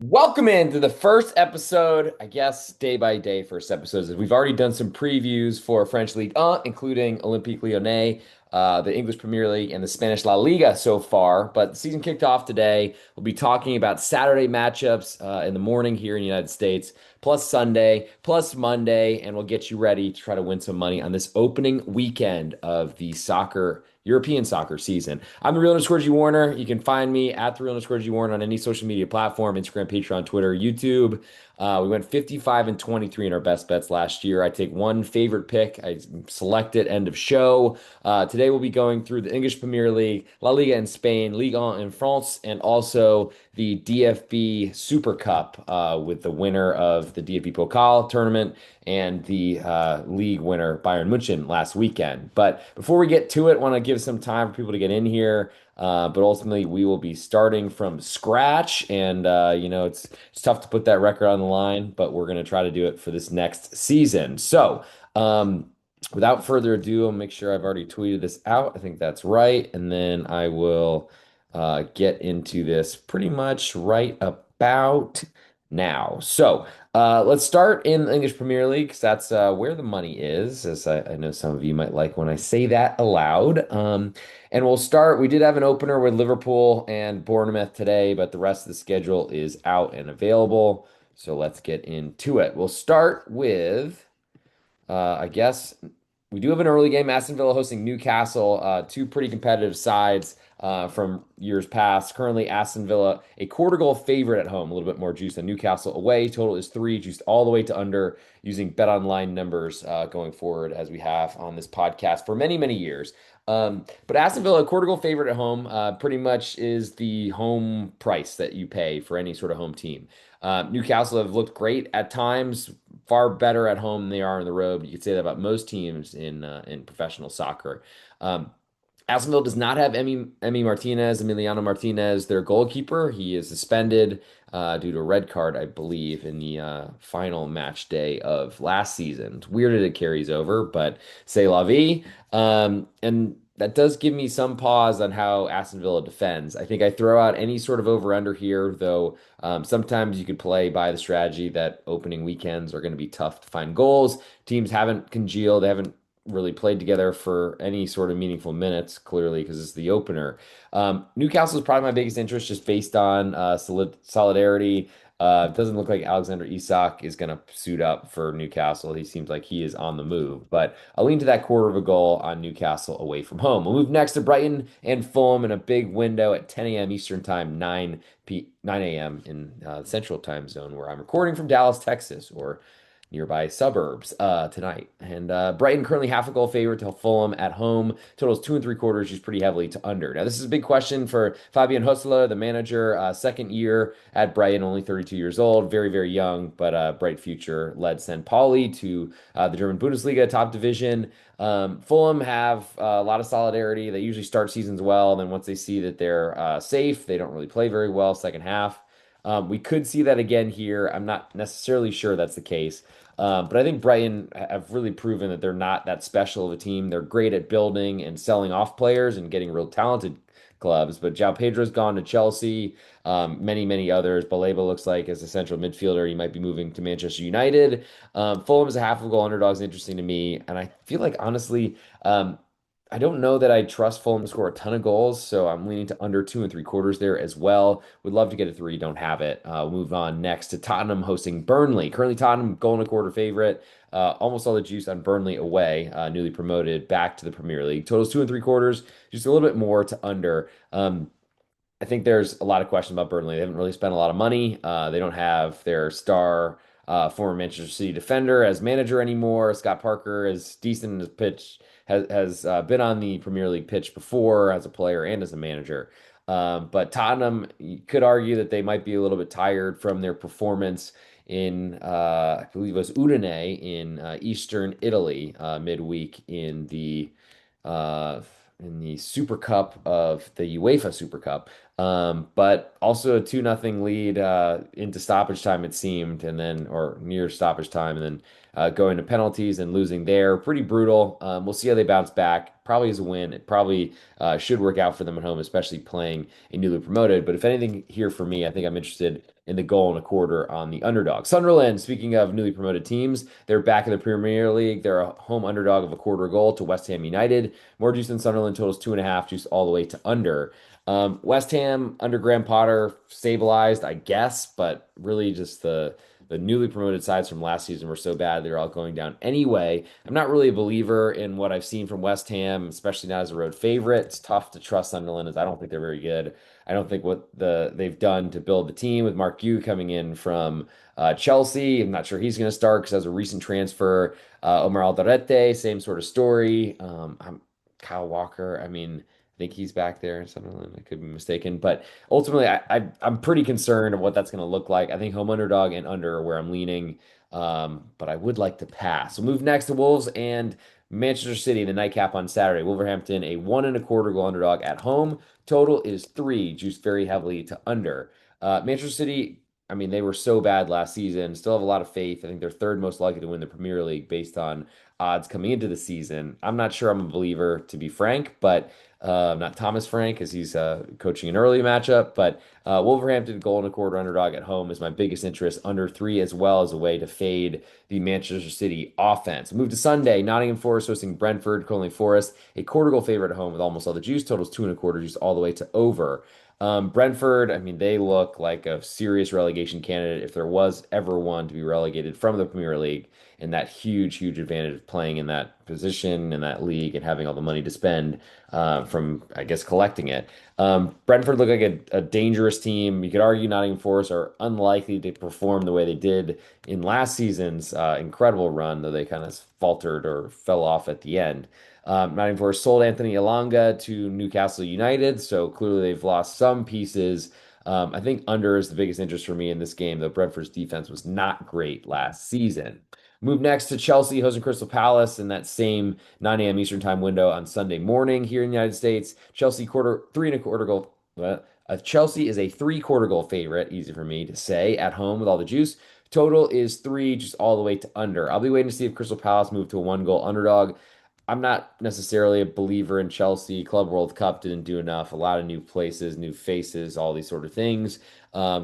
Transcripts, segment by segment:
Welcome into the first episode, I guess day by day first episodes. We've already done some previews for French League 1, including Olympique Lyonnais, the English Premier League, and the Spanish La Liga so far. But the season kicked off today. We'll be talking about Saturday matchups in the morning here in the United States, plus Sunday, plus Monday, and we'll get you ready to try to win some money on this opening weekend of the European soccer season. I'm the real underscore G Warner. You can find me at the real underscore G Warner on any social media platform, Instagram, Patreon, Twitter, YouTube. We went 55 and 23 in our best bets last year. I take one favorite pick. I select it, end of show. Today we'll be going through the English Premier League, La Liga in Spain, Ligue 1 in France, and also the DFB Super Cup with the winner of the DFB Pokal tournament and the league winner Bayern Munchen last weekend. But before we get to it, want to give some time for people to get in here. But ultimately, we will be starting from scratch, and it's tough to put that record on the line, but we're going to try to do it for this next season. So, without further ado, I'll make sure I've already tweeted this out. I think that's right, and then I will get into this pretty much right about now. So. Let's start in the English Premier League because that's where the money is, as I know some of you might like when I say that aloud. And we'll start. We did have an opener with Liverpool and Bournemouth today, but the rest of the schedule is out and available. So let's get into it. We'll start with I guess we do have an early game. Aston Villa hosting Newcastle, two pretty competitive sides from years past. Currently, Aston Villa a quarter goal favorite at home, a little bit more juice than Newcastle away. Total is three, juiced all the way to under using Bet Online numbers going forward, as we have on this podcast for many, many years. But Aston Villa, a quarter goal favorite at home, pretty much is the home price that you pay for any sort of home team. Newcastle have looked great at times, far better at home than they are on the road. You could say that about most teams in professional soccer. Um, Aston Villa does not have Emiliano Martinez, their goalkeeper. He is suspended due to a red card, I believe, in the final match day of last season. It's weird that it carries over, but c'est la vie. And that does give me some pause on how Aston Villa defends. I think I throw out any sort of over-under here, though sometimes you could play by the strategy that opening weekends are going to be tough to find goals. Teams haven't congealed, they haven't really played together for any sort of meaningful minutes, clearly, because it's the opener. Newcastle is probably my biggest interest just based on solidarity. It doesn't look like Alexander Isak is going to suit up for Newcastle. He seems like he is on the move, but I'll lean to that quarter of a goal on Newcastle away from home. We'll move next to Brighton and Fulham in a big window at 10 a.m. Eastern Time, 9 a.m. in the Central Time Zone, where I'm recording from Dallas, Texas, or nearby suburbs tonight. And Brighton currently half a goal favorite to Fulham at home. Totals two and three quarters, just pretty heavily to under. Now, this is a big question for Fabian Hosler, the manager, second year at Brighton, only 32 years old, very, very young, but bright future. Led St. Pauli to the German Bundesliga top division. Fulham have a lot of solidarity. They usually start seasons well, and then once they see that they're safe, they don't really play very well second half. We could see that again here. I'm not necessarily sure that's the case. But I think Brighton have really proven that they're not that special of a team. They're great at building and selling off players and getting real talented clubs. But João Pedro's gone to Chelsea. Many, many others. Baleba looks like as a central midfielder, he might be moving to Manchester United. Fulham is a half a goal underdog is interesting to me. And I feel like, honestly, I don't know that I trust Fulham to score a ton of goals, so I'm leaning to under two and three quarters there as well. Would love to get a three, don't have it. We'll move on next to Tottenham hosting Burnley. Currently, Tottenham goal and a quarter favorite. Almost all the juice on Burnley away, newly promoted back to the Premier League. Totals two and three quarters, just a little bit more to under. I think there's a lot of questions about Burnley. They haven't really spent a lot of money. They don't have their star former Manchester City defender as manager anymore. Scott Parker is decent in his pitch, has been on the Premier League pitch before as a player and as a manager. But Tottenham, you could argue that they might be a little bit tired from their performance in, I believe it was Udine in Eastern Italy midweek uh, in the Super Cup of the UEFA Super Cup. But also a 2-0 lead into stoppage time, it seemed, and then, or near stoppage time, and then going to penalties and losing there. Pretty brutal. We'll see how they bounce back. Probably is a win. It probably should work out for them at home, especially playing a newly promoted. But if anything here for me, I think I'm interested in the goal and a quarter on the underdog. Sunderland, speaking of newly promoted teams, they're back in the Premier League. They're a home underdog of a quarter goal to West Ham United. More juice than Sunderland, totals 2.5, juice all the way to under. West Ham under Graham Potter stabilized, I guess, but really just the newly promoted sides from last season were so bad they're all going down anyway. I'm not really a believer in what I've seen from West Ham, especially not as a road favorite. It's tough to trust Sunderland as I don't think they're very good. I don't think what they've done to build the team with Mark Yu coming in from Chelsea. I'm not sure he's going to start because as a recent transfer, Omar Alderete, same sort of story. Kyle Walker. I mean, I think he's back there in Sunderland. I could be mistaken, but ultimately, I'm pretty concerned of what that's going to look like. I think home underdog and under are where I'm leaning, but I would like to pass. We'll move next to Wolves and Manchester City, the nightcap on Saturday. Wolverhampton, a 1.25 goal underdog at home. Total is 3, juiced very heavily to under. Manchester City, I mean, they were so bad last season. Still have a lot of faith. I think they're third most likely to win the Premier League based on odds coming into the season. I'm not sure I'm a believer, to be frank, but not Thomas Frank, as he's coaching an early matchup. But Wolverhampton goal and a quarter underdog at home is my biggest interest, under 3 as well as a way to fade the Manchester City offense. Move to Sunday, Nottingham Forest hosting Brentford, Conley Forest, a quarter goal favorite at home with almost all the juice, totals 2.25, juice all the way to over. Brentford, I mean, they look like a serious relegation candidate if there was ever one to be relegated from the Premier League, and that huge, huge advantage of playing in that position in that league and having all the money to spend from, I guess, collecting it. Brentford look like a dangerous team. You could argue Nottingham Forest are unlikely to perform the way they did in last season's incredible run, though they kind of faltered or fell off at the end. Nottingham Forest sold Anthony Elanga to Newcastle United, so clearly they've lost some pieces. I think under is the biggest interest for me in this game, though Brentford's defense was not great last season. Move next to Chelsea hosting Crystal Palace in that same 9 a.m. Eastern time window on Sunday morning here in the United States. Chelsea quarter 3.25 goal. Chelsea is a 3/4 goal favorite, easy for me to say, at home with all the juice. Total is 3, just all the way to under. I'll be waiting to see if Crystal Palace move to a 1 goal underdog. I'm not necessarily a believer in Chelsea. Club World Cup didn't do enough. A lot of new places, new faces, all these sort of things.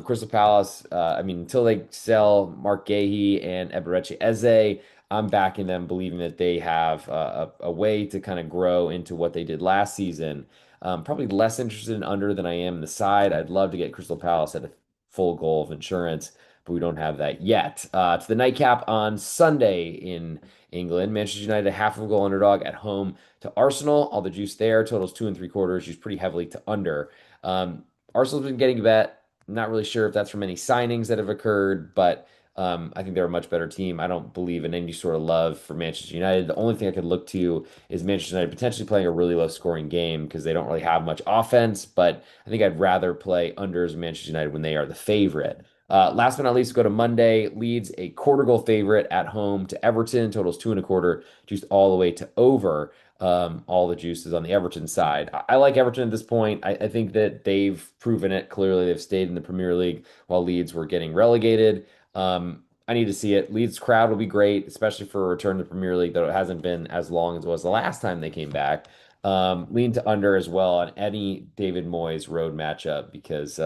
Crystal Palace, I mean, until they sell Mark Gahey and Eberechi Eze, I'm backing them, believing that they have a way to kind of grow into what they did last season. Probably less interested in under than I am in the side. I'd love to get Crystal Palace at a full goal of insurance, but we don't have that yet. To the nightcap on Sunday in England, Manchester United, a half of a goal underdog at home to Arsenal. All the juice there, totals 2 3/4, juice pretty heavily to under. Arsenal's been getting a bet. I'm not really sure if that's from any signings that have occurred, but I think they're a much better team. I don't believe in any sort of love for Manchester United. The only thing I could look to is Manchester United potentially playing a really low scoring game because they don't really have much offense, but I think I'd rather play unders Manchester United when they are the favorite. Last but not least, go to Monday. Leeds a quarter goal favorite at home to Everton. Totals 2.25, juiced all the way to over. All the juices on the Everton side. I like Everton at this point. I think that they've proven it. Clearly, they've stayed in the Premier League while Leeds were getting relegated. I need to see it. Leeds crowd will be great, especially for a return to the Premier League, though it hasn't been as long as it was the last time they came back. Lean to under as well on any David Moyes road matchup because,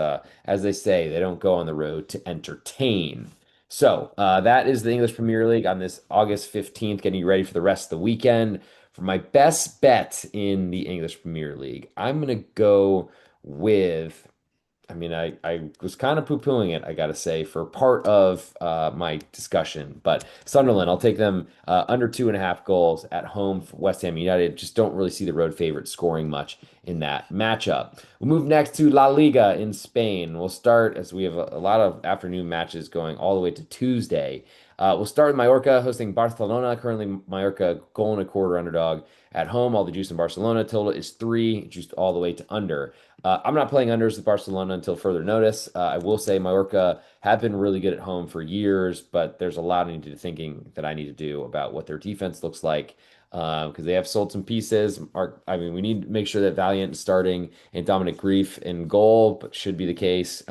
as they say, they don't go on the road to entertain. So that is the English Premier League on this August 15th, getting you ready for the rest of the weekend. For my best bet in the English Premier League, I'm going to go with I mean, I was kind of poo-pooing it, I gotta say, for part of my discussion. But Sunderland, I'll take them under 2.5 goals at home for West Ham United. Just don't really see the road favorite scoring much in that matchup. We'll move next to La Liga in Spain. We'll start as we have a lot of afternoon matches going all the way to Tuesday. We'll start with Mallorca hosting Barcelona. Currently, Mallorca goal and a quarter underdog at home. All the juice in Barcelona. Total is 3, juiced all the way to under. I'm not playing unders with Barcelona until further notice. I will say Mallorca have been really good at home for years, but there's a lot I need to thinking that I need to do about what their defense looks like because they have sold some pieces. I mean, we need to make sure that Valiant is starting and Dominic Grief in goal, but should be the case.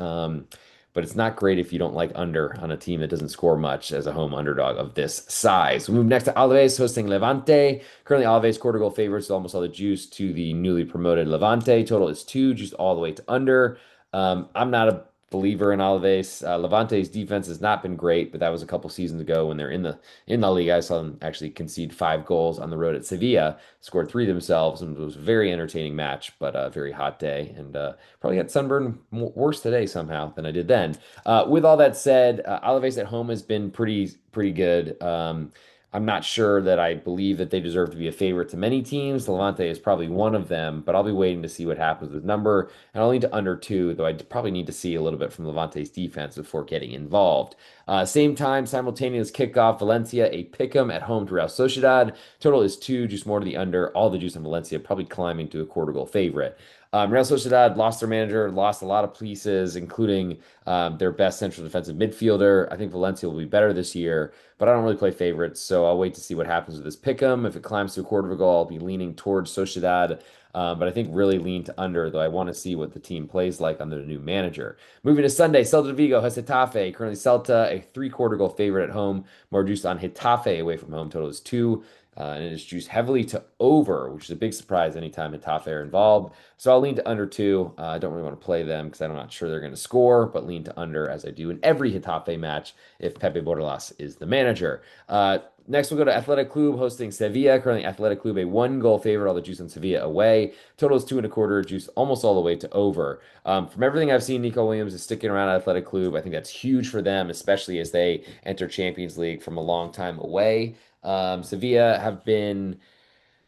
But it's not great if you don't like under on a team that doesn't score much as a home underdog of this size. We move next to Alaves hosting Levante. Currently, Alaves quarter goal favorites, almost all the juice to the newly promoted Levante. Total is 2, juiced all the way to under. I'm not a believer in Alaves. Levante's defense has not been great, but that was a couple seasons ago when they're in La Liga. I saw them actually concede 5 goals on the road at Sevilla, scored three themselves, and it was a very entertaining match, but a very hot day, and probably got sunburned worse today somehow than I did then. With all that said, Alaves at home has been pretty good. I'm not sure that I believe that they deserve to be a favorite to many teams. Levante is probably one of them, but I'll be waiting to see what happens with number. And I'll lean to under two, though I probably need to see a little bit from Levante's defense before getting involved. Same time, simultaneous kickoff, Valencia, a pick'em at home to Real Sociedad. Total is two, juice more to the under. All the juice on Valencia, probably climbing to a quarter goal favorite. Real Sociedad lost their manager, lost a lot of pieces, including their best central defensive midfielder. I think Valencia will be better this year, but I don't really play favorites, so I'll wait to see what happens with this pick'em. If it climbs to a quarter of a goal, I'll be leaning towards Sociedad, but I think really lean to under, though I want to see what the team plays like under the new manager. Moving to Sunday, Celta de Vigo has Getafe. Currently, Celta, a three-quarter goal favorite at home. More juice on Getafe away from home. Total is two. And it is juiced heavily to over, which is a big surprise anytime Getafe are involved. So I'll lean to under two. I don't really want to play them because I'm not sure they're going to score, but lean to under as I do in every Getafe match if Pepe Bordalas is the manager. Next, we'll go to Athletic Club hosting Sevilla. Currently, Athletic Club a 1 goal favorite. All the juice on Sevilla away. Total is 2.25. Juice almost all the way to over. From everything I've seen, Nico Williams is sticking around at Athletic Club. I think that's huge for them, especially as they enter Champions League from a long time away. Sevilla have been,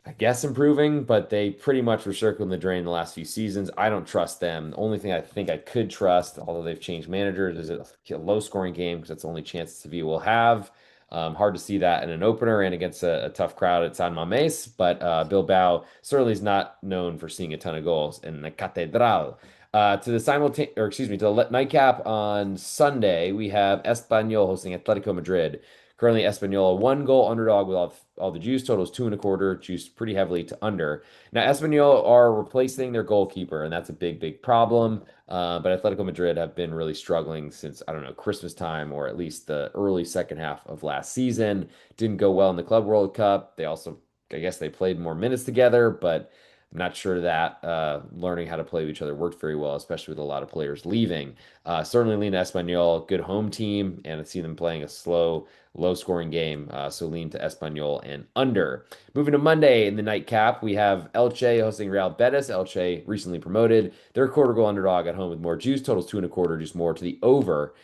I guess, improving, but they pretty much were circling the drain the last few seasons. I don't trust them. The only thing I think I could trust, although they've changed managers, is a low scoring game because that's the only chance Sevilla will have. Hard to see that in an opener and against a tough crowd at San Mamés, but Bilbao certainly is not known for seeing a ton of goals in the Catedral. To the to the nightcap on Sunday, we have Espanyol hosting Atletico Madrid. Currently, Espanyol a 1 goal underdog with all the juice. Totals 2.25, juiced pretty heavily to under. Now, Espanyol are replacing their goalkeeper, and that's a big problem. But Atletico Madrid have been really struggling since, I don't know, Christmas time or at least the early second half of last season. Didn't go well in the Club World Cup. They also, I guess, they played more minutes together, but I'm not sure that learning how to play with each other worked very well, especially with a lot of players leaving. Certainly lean to Espanyol, good home team, and I see them playing a slow, low-scoring game. So lean to Espanyol and under. Moving to Monday in the nightcap, we have Elche hosting Real Betis. Elche recently promoted. They're a quarter goal underdog at home with more juice. Totals 2.25, just more to the over.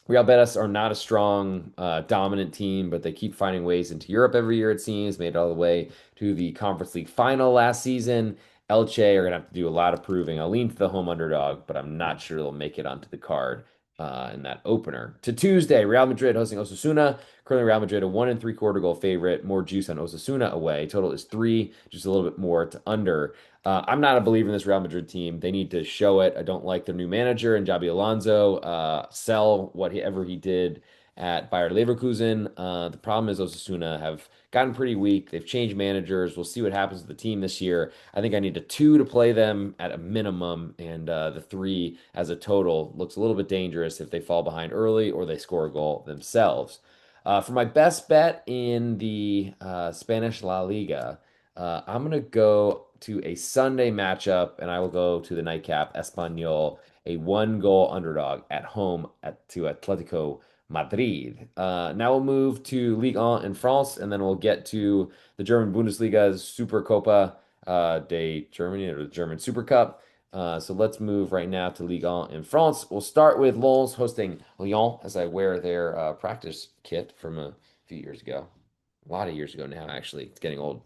Real Betis are not a strong, dominant team, but they keep finding ways into Europe every year, it seems. Made it all the way to the Conference League final last season. Elche are going to have to do a lot of proving. I'll lean to the home underdog, but I'm not sure they'll make it onto the card in that opener. To Tuesday, Real Madrid hosting Osasuna. Currently, Real Madrid a 1 3/4 goal favorite. More juice on Osasuna away. Total is three, just a little bit more to under. I'm not a believer in this Real Madrid team. They need to show it. I don't like their new manager and Javi Alonso. Sell whatever he did at Bayer Leverkusen. The problem is Osasuna have gotten pretty weak. They've changed managers. We'll see what happens with the team this year. I think I need a two to play them at a minimum, and the three as a total looks a little bit dangerous if they fall behind early or they score a goal themselves. For my best bet in the Spanish La Liga, I'm going to go to a Sunday matchup, and I will go to the nightcap, Espanyol, a 1 goal underdog at home to Atletico Madrid. Now we'll move to Ligue 1 in France, and then we'll get to the German Bundesliga's Supercopa de Germany, or the German Super Cup. So let's move right now to Ligue 1 in France. We'll start with Lens hosting Lyon as I wear their practice kit from a few years ago. A lot of years ago now, actually. It's getting old,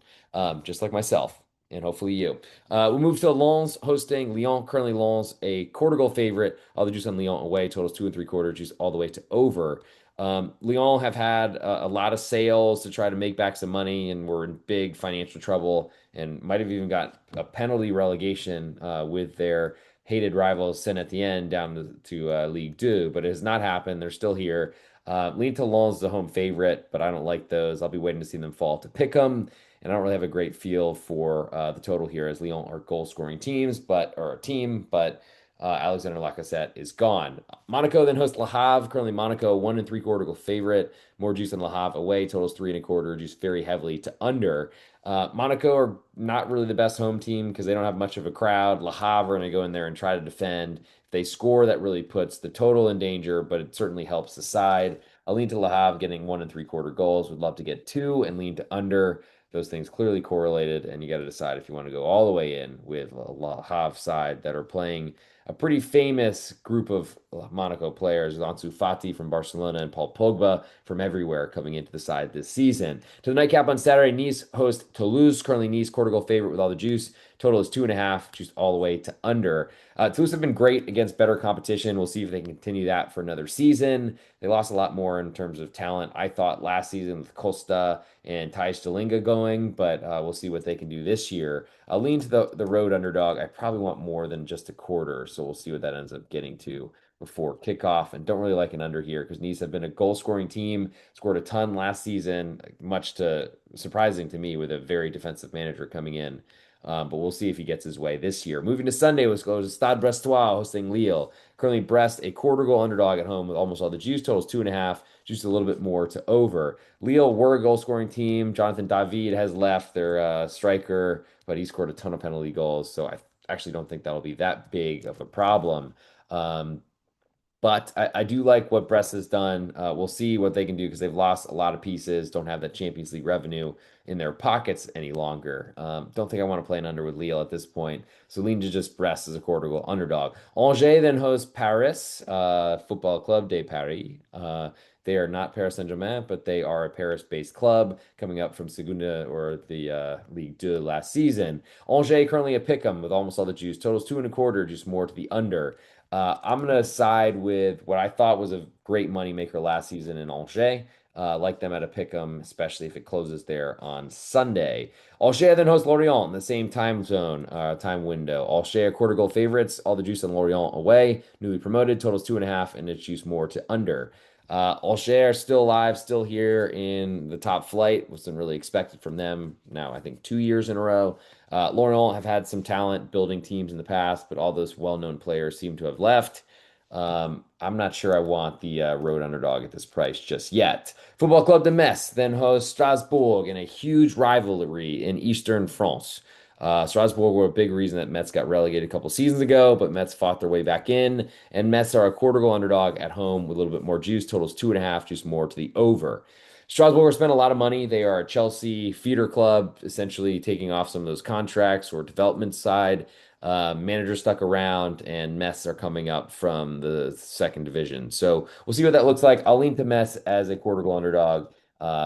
just like myself, and hopefully you. We'll move to Lens hosting Lyon. Currently, Lens a quarter goal favorite. All the juice on Lyon away totals 2 3/4, juice all the way to over. Lyon have had a lot of sales to try to make back some money and were in big financial trouble and might have even got a penalty relegation with their hated rivals Saint Etienne down to League Two, but it has not happened. They're still here. Lean to Lens the home favorite, but I don't like those. I'll be waiting to see them fall to pick them, and I don't really have a great feel for the total here as Lyon are goal scoring teams, or a team, but Alexander Lacazette is gone. Monaco then hosts Le Havre. Currently, Monaco 1 3/4 goal favorite. More juice than Le Havre away. Totals 3.25. Juice very heavily to under. Monaco are not really the best home team because they don't have much of a crowd. Le Havre are going to go in there and try to defend. they score, that really puts the total in danger, but it certainly helps the side. I lean to Le Havre getting 1 and 3/4 goals. Would love to get two and lean to under. Those things clearly correlated, and you got to decide if you want to go all the way in with a Le Havre side that are playing a pretty famous group of Monaco players, Ansu Fati from Barcelona and Paul Pogba from everywhere coming into the side this season. To the nightcap on Saturday, Nice host Toulouse. Currently, Nice quarter goal favorite with all the juice. Total is 2.5, juiced all the way to under. Toulouse have been great against better competition. We'll see if they can continue that for another season. They lost a lot more in terms of talent, I thought, last season with Costa and Thijs Dallinga going, but we'll see what they can do this year. I'll lean to the road underdog. I probably want more than just a quarter, so we'll see what that ends up getting to before kickoff. And don't really like an under here because Nice have been a goal scoring team, scored a ton last season, much to surprising to me with a very defensive manager coming in. But we'll see if he gets his way this year. Moving to Sunday, let's go to Stade Brestois hosting Lille. Currently, Brest a quarter goal underdog at home with almost all the juice totals 2.5, just a little bit more to over. Lille were a goal scoring team. Jonathan David has left their striker, but he scored a ton of penalty goals. So I actually don't think that'll be that big of a problem. Um, but I do like what Brest has done. We'll see what they can do because they've lost a lot of pieces, don't have that Champions League revenue in their pockets any longer. Don't think I want to play an under with Lille at this point. So lean to just Brest as a quarter goal underdog. Angers then hosts Paris Football Club de Paris. They are not Paris Saint-Germain, but they are a Paris-based club coming up from Segunda or the Ligue 2 last season. Angers currently a pick 'em with almost all the juice. Totals 2.25, just more to the under. I'm gonna side with what I thought was a great moneymaker last season in Angers. Like them at a pick'em, especially if it closes there on Sunday. Angers then hosts Lorient in the same time zone, time window. Angers are quarter goal favorites. All the juice on Lorient away. Newly promoted, totals 2.5, and it's juice more to under. Angers are still alive, still here in the top flight. Wasn't really expected from them. Now I think 2 years in a row. Lorient have had some talent building teams in the past, but all those well-known players seem to have left. I'm not sure I want the road underdog at this price just yet. Football Club de Metz then hosts Strasbourg in a huge rivalry in Eastern France. Strasbourg were a big reason that Metz got relegated a couple seasons ago, but Metz fought their way back in, and Metz are a quarter goal underdog at home with a little bit more juice. Totals 2.5, juice more to the over. Strasbourg spent a lot of money. They are a Chelsea feeder club, essentially taking off some of those contracts or development side. Manager stuck around, and Metz are coming up from the second division. So we'll see what that looks like. I'll lean to Metz as a quarter goal underdog,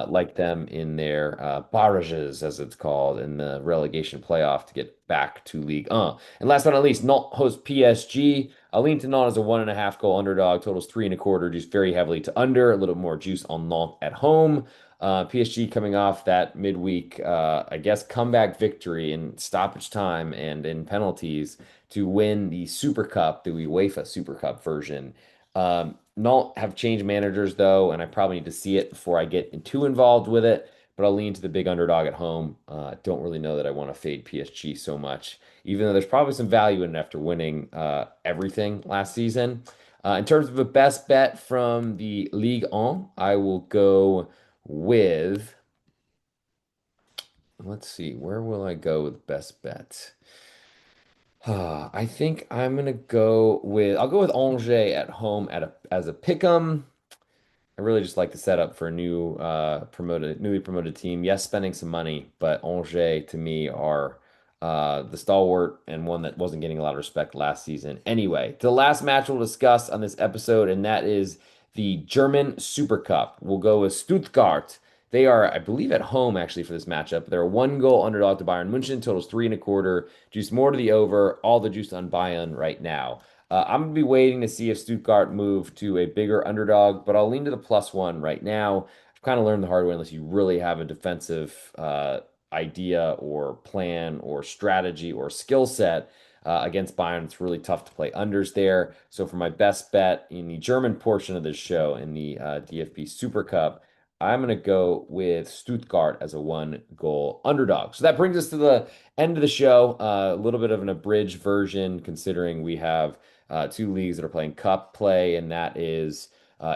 like them in their barrages, as it's called, in the relegation playoff to get back to League 1. And last but not least, Nantes hosts PSG. I'll lean to Nantes as a 1.5 goal underdog. Totals 3.25, juice very heavily to under. A little more juice on Nantes at home. PSG coming off that midweek, I guess, comeback victory in stoppage time and in penalties to win the Super Cup, the UEFA Super Cup version. Nantes have changed managers though, and I probably need to see it before I get too involved with it. But I'll lean to the big underdog at home. Don't really know that I want to fade PSG so much, even though there's probably some value in it after winning everything last season. In terms of a best bet from the Ligue 1, I will go with, let's see, where will I go with best bet? I think I'm gonna I'll go with Angers at home as a pick'em. I really just like the setup for a newly promoted team. Yes, spending some money, but Angers to me are the stalwart and one that wasn't getting a lot of respect last season. Anyway, to the last match we'll discuss on this episode, and that is the German Super Cup. We'll go with Stuttgart. They are, I believe, at home actually for this matchup. They're a 1 goal underdog to Bayern München. Totals 3.25. Juice more to the over. All the juice on Bayern right now. I'm going to be waiting to see if Stuttgart move to a bigger underdog, but I'll lean to the +1 right now. I've kind of learned the hard way unless you really have a defensive idea or plan or strategy or skill set against Bayern. It's really tough to play unders there. So for my best bet in the German portion of this show in the DFB Super Cup, I'm going to go with Stuttgart as a 1 goal underdog. So that brings us to the end of the show. A little bit of an abridged version, considering we have two leagues that are playing cup play, and that is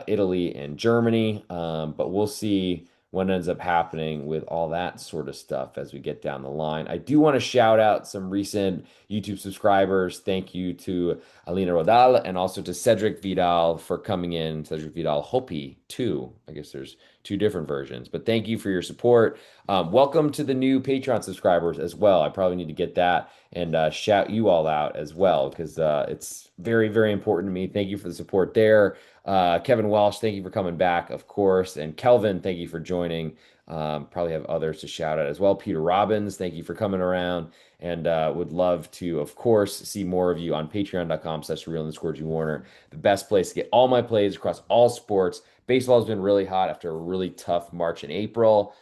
Italy and Germany. But we'll see what ends up happening with all that sort of stuff as we get down the line. I do want to shout out some recent YouTube subscribers. Thank you to Alina Rodal and also to Cedric Vidal for coming in. Cedric Vidal Hopi too. I guess there's two different versions, but thank you for your support. Welcome to the new Patreon subscribers as well. I probably need to get that and shout you all out as well because it's very, very important to me. Thank you for the support there. Kevin Welsh, thank you for coming back, of course. And Kelvin, thank you for joining. Probably have others to shout out as well. Peter Robbins, thank you for coming around. And would love to, of course, see more of you on patreon.com/real_G Warner. The best place to get all my plays across all sports. Baseball has been really hot after a really tough March and April.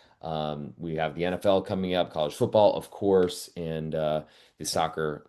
We have the NFL coming up, college football, of course, and the soccer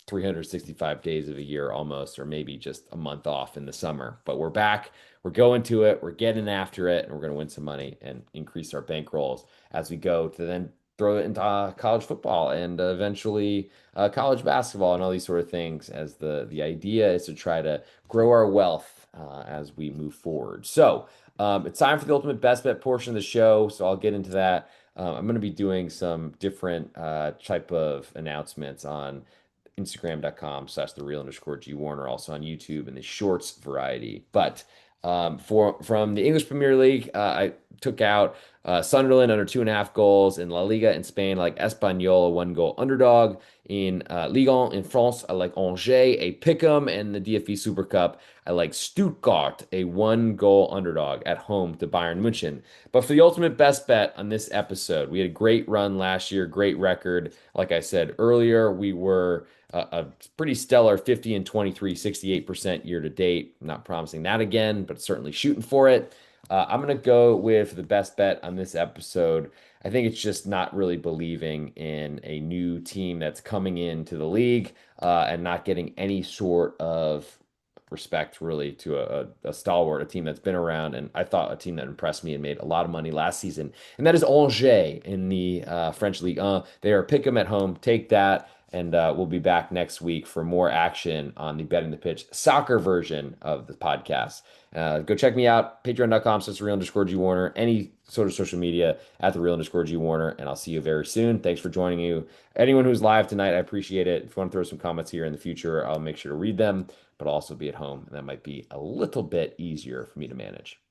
365 days of a year almost, or maybe just a month off in the summer. But we're back. We're going to it. We're getting after it, and we're going to win some money and increase our bankrolls as we go to then throw it into college football and eventually college basketball and all these sort of things. As the idea is to try to grow our wealth as we move forward. So it's time for the ultimate best bet portion of the show. So I'll get into that. I'm going to be doing some different type of announcements on Instagram.com/the_real_G Warner, also on YouTube and the shorts variety. But from the English Premier League, I took out Sunderland under 2.5 goals in La Liga in Spain. I like Espanyol, a 1 goal underdog in Ligue 1 in France. I like Angers, a pick'em, and the DFB Super Cup. I like Stuttgart, a 1 goal underdog at home to Bayern München. But for the ultimate best bet on this episode, we had a great run last year, great record. Like I said earlier, we were a pretty stellar 50 and 23, 68% year to date. I'm not promising that again, but certainly shooting for it. I'm going to go with the best bet on this episode. I think it's just not really believing in a new team that's coming into the league and not getting any sort of respect really to a stalwart, a team that's been around. And I thought a team that impressed me and made a lot of money last season. And that is Angers in the French League 1. They are pick 'em at home. Take that. And we'll be back next week for more action on the Betting the Pitch soccer version of the podcast. Go check me out, patreon.com/the_real_G Warner, any sort of social media at the real_G Warner, and I'll see you very soon. Thanks for joining you. Anyone who's live tonight, I appreciate it. If you want to throw some comments here in the future, I'll make sure to read them, but I'll also be at home, and that might be a little bit easier for me to manage.